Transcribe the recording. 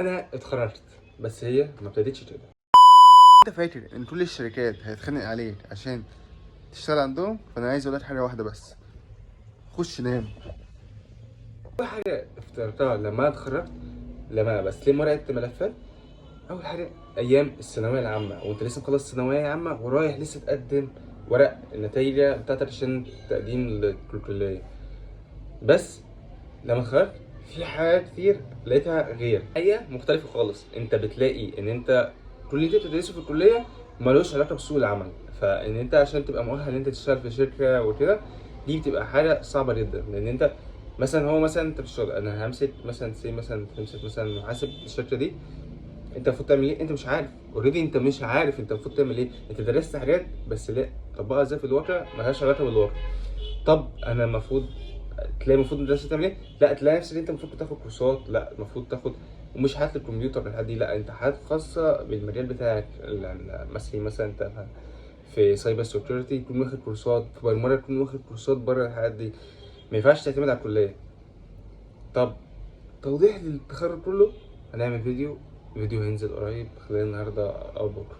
انا اتخرجت بس هي ما ابتدتش كده. انت فاكر ان كل الشركات هتتخانق عليك عشان تشتغل عندهم؟ فانا عايز اقول لك حاجه واحده بس: خش نام. افتكرتها لما اتخرجت، لما بستلم ورقه ملفات. اول حاجه ايام الثانويه العامه وانت لسه مخلص ثانويه عامه ورايح لسه تقدم ورق النتائج بتاعتك عشان تقديم للكليه. بس لما اتخرجت في حاجات كتير لقيتها غير، هي مختلفه خالص. انت بتلاقي ان انت كل اللي انت بتدرسه في الكليه ملوش علاقه بسوق العمل، فان انت عشان تبقى مؤهل ان انت تشتغل في شركه وكده دي بتبقى حاجه صعبه جدا. لان انت مثلا هو مثلا انت في الشغل، انا همسك مثلا مثلا تمسك مثلا محاسب الشركه دي، انت المفروض تعمل ايه؟ انت مش عارف اوريدي، انت مش عارف انت المفروض تعمل ايه. انت درست حاجات بس لا طبقها ازاي في الواقع ملهاش علاقه بالواقع. طب انا المفروض تلاقي المفروض الدراسه تعمل ايه؟ لا تلاقي نفسك انت المفروض تاخد كورسات، لا المفروض تاخد ومش حاجات الكمبيوتر والحاجات دي، لا انت حاجات خاصه بالمجال بتاعك. مثلا انت في سايبر سيكيورتي تكون واخد كورسات، في برمجه تكون واخد كورسات بره الحاجات دي. ما ينفعش تعتمد على الكليه. طب توضيح للتخرج كله، هنعمل فيديو هينزل قريب خلال النهارده او بكره.